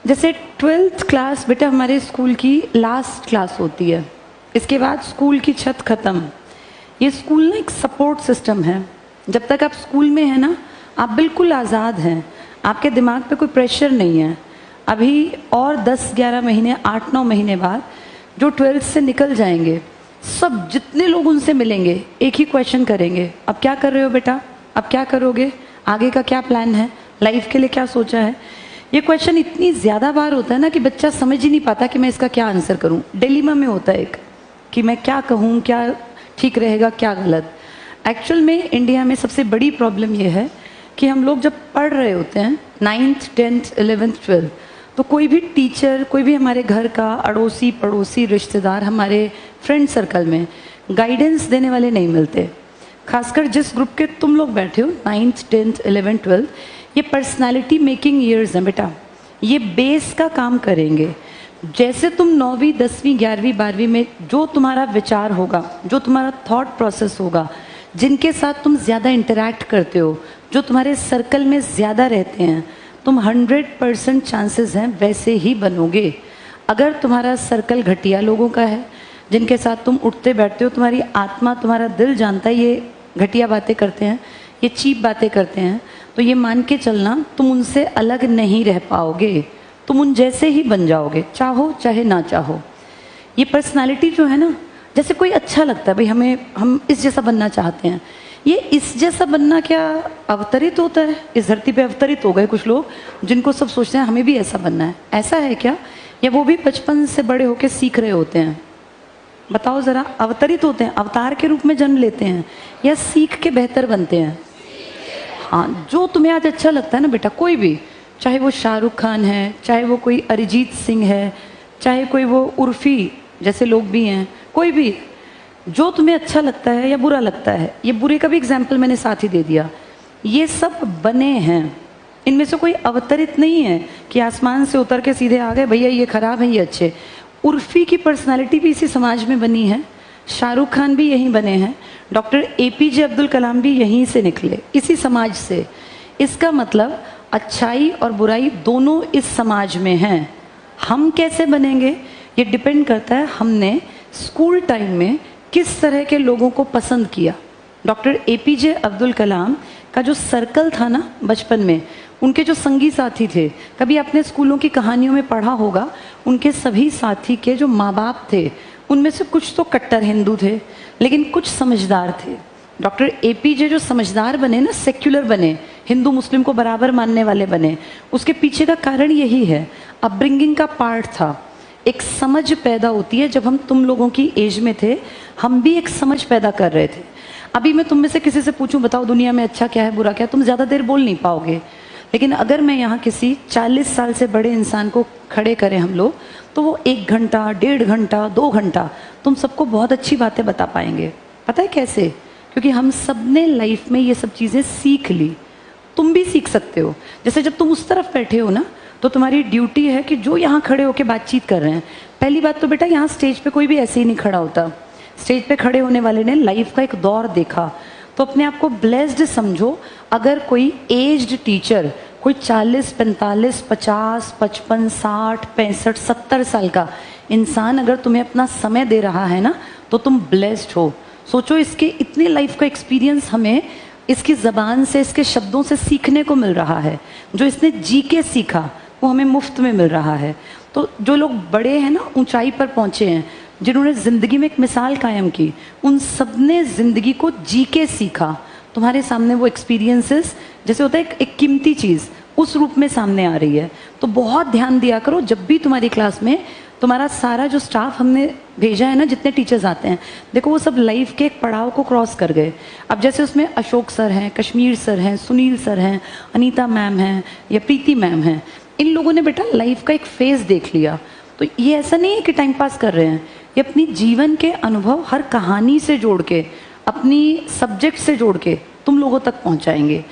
जैसे 12th class बेटा हमारे स्कूल की लास्ट क्लास होती है, इसके बाद स्कूल की छत ख़त्म। ये स्कूल ना एक सपोर्ट सिस्टम है। जब तक आप स्कूल में हैं ना, आप बिल्कुल आज़ाद हैं, आपके दिमाग पे कोई प्रेशर नहीं है। अभी और 10-11 महीने, 8-9 महीने बाद जो 12th से निकल जाएंगे, सब जितने लोग उनसे मिलेंगे एक ही क्वेश्चन करेंगे, अब क्या कर रहे हो बेटा, अब क्या करोगे, आगे का क्या प्लान है, लाइफ के लिए क्या सोचा है। ये क्वेश्चन इतनी ज़्यादा बार होता है ना कि बच्चा समझ ही नहीं पाता कि मैं इसका क्या आंसर करूं। डिलेमा में होता है एक कि मैं क्या कहूं, क्या ठीक रहेगा, क्या गलत। एक्चुअल में इंडिया में सबसे बड़ी प्रॉब्लम ये है कि हम लोग जब पढ़ रहे होते हैं 9th 10th 11th 12th, तो कोई भी टीचर, कोई भी हमारे घर का अड़ोसी पड़ोसी रिश्तेदार, हमारे फ्रेंड सर्कल में गाइडेंस देने वाले नहीं मिलते। खासकर जिस ग्रुप के तुम लोग बैठे हो 9th 10th 11th 12th, ये पर्सनालिटी मेकिंग ईयर्स हैं बेटा। ये बेस का काम करेंगे। जैसे तुम 9वीं 10वीं 11वीं 12वीं में जो तुम्हारा विचार होगा, जो तुम्हारा थॉट प्रोसेस होगा, जिनके साथ तुम ज़्यादा इंटरैक्ट करते हो, जो तुम्हारे सर्कल में ज़्यादा रहते हैं, तुम 100% चांसेस हैं वैसे ही बनोगे। अगर तुम्हारा सर्कल घटिया लोगों का है, जिनके साथ तुम उठते बैठते हो, तुम्हारी आत्मा, तुम्हारा दिल जानता है ये घटिया बातें करते हैं, ये चीप बातें करते हैं, तो ये मान के चलना तुम उनसे अलग नहीं रह पाओगे। तुम उन जैसे ही बन जाओगे, चाहो चाहे ना चाहो। ये पर्सनालिटी जो है ना, जैसे कोई अच्छा लगता है भाई, हम इस जैसा बनना चाहते हैं। ये इस जैसा बनना क्या अवतरित होता है? इस धरती पे अवतरित हो गए कुछ लोग जिनको सब सोचते हैं हमें भी ऐसा बनना है। ऐसा है क्या? या वो भी बचपन से बड़े होकर सीख रहे होते हैं? बताओ ज़रा। अवतरित होते हैं, अवतार के रूप में जन्म लेते हैं, या सीख के बेहतर बनते हैं? हाँ, जो तुम्हें आज अच्छा लगता है ना बेटा, कोई भी, चाहे वो शाहरुख खान है, चाहे वो कोई अरिजीत सिंह है, चाहे कोई वो उर्फी जैसे लोग भी हैं, कोई भी, जो तुम्हें अच्छा लगता है या बुरा लगता है, ये बुरे का भी एग्जाम्पल मैंने साथ ही दे दिया, ये सब बने हैं। इनमें से कोई अवतरित नहीं है कि आसमान से उतर के सीधे आ गए भैया ये खराब है ये अच्छे। उर्फी की पर्सनालिटी भी इसी समाज में बनी है, शाहरुख खान भी यहीं बने हैं, डॉक्टर APJ अब्दुल कलाम भी यहीं से निकले, इसी समाज से। इसका मतलब अच्छाई और बुराई दोनों इस समाज में हैं। हम कैसे बनेंगे ये डिपेंड करता है हमने स्कूल टाइम में किस तरह के लोगों को पसंद किया। डॉक्टर APJ अब्दुल कलाम का जो सर्कल था ना बचपन में, उनके जो संगी साथी थे, कभी आपने स्कूलों की कहानियों में पढ़ा होगा, उनके सभी साथी के जो माँ बाप थे उनमें से कुछ तो कट्टर हिंदू थे लेकिन कुछ समझदार थे। डॉक्टर APJ जो समझदार बने ना, सेक्युलर बने, हिंदू मुस्लिम को बराबर मानने वाले बने, उसके पीछे का कारण यही है, अपब्रिंगिंग का पार्ट था। एक समझ पैदा होती है। जब हम तुम लोगों की एज में थे, हम भी एक समझ पैदा कर रहे थे। अभी मैं तुम में से किसी से पूछूं बताओ दुनिया में अच्छा क्या है बुरा क्या है, तुम ज़्यादा देर बोल नहीं पाओगे। लेकिन अगर मैं यहाँ किसी 40 साल से बड़े इंसान को खड़े करें हम लोग, तो वो 1 घंटा 1.5 घंटा 2 घंटा तुम सबको बहुत अच्छी बातें बता पाएंगे। पता है कैसे? क्योंकि हम सब ने लाइफ में ये सब चीज़ें सीख ली। तुम भी सीख सकते हो। जैसे जब तुम उस तरफ बैठे हो ना, तो तुम्हारी ड्यूटी है कि जो यहाँ खड़े होकर बातचीत कर रहे हैं, पहली बात तो बेटा यहाँ स्टेज पे कोई भी ऐसे ही नहीं खड़ा होता। स्टेज पे खड़े होने वाले ने लाइफ का एक दौर देखा, तो अपने आप को ब्लेस्ड समझो। अगर कोई एज्ड टीचर, कोई 40 45 50 55 60 65 70 साल का इंसान अगर तुम्हें अपना समय दे रहा है ना, तो तुम ब्लेस्ड हो। सोचो, इसके इतने लाइफ का एक्सपीरियंस हमें इसकी ज़बान से, इसके शब्दों से सीखने को मिल रहा है। जो इसने जी के सीखा वो हमें मुफ्त में मिल रहा है। तो जो लोग बड़े हैं ना, ऊंचाई पर पहुँचे हैं, जिन्होंने ज़िंदगी में एक मिसाल कायम की, उन सब ने ज़िंदगी को जी के सीखा। तुम्हारे सामने वो एक्सपीरियंसेस, जैसे होता है एक कीमती चीज़, उस रूप में सामने आ रही है। तो बहुत ध्यान दिया करो जब भी तुम्हारी क्लास में तुम्हारा सारा जो स्टाफ हमने भेजा है ना, जितने टीचर्स आते हैं, देखो वो सब लाइफ के एक पड़ाव को क्रॉस कर गए। अब जैसे उसमें अशोक सर हैं, कश्मीर सर हैं, सुनील सर हैं, अनीता मैम हैं या प्रीति मैम हैं, इन लोगों ने बेटा लाइफ का एक फेज़ देख लिया। तो ये ऐसा नहीं है कि टाइम पास कर रहे हैं, ये अपनी जीवन के अनुभव हर कहानी से जोड़ के, अपनी सब्जेक्ट से जोड़ के तुम लोगों तक पहुंचाएंगे।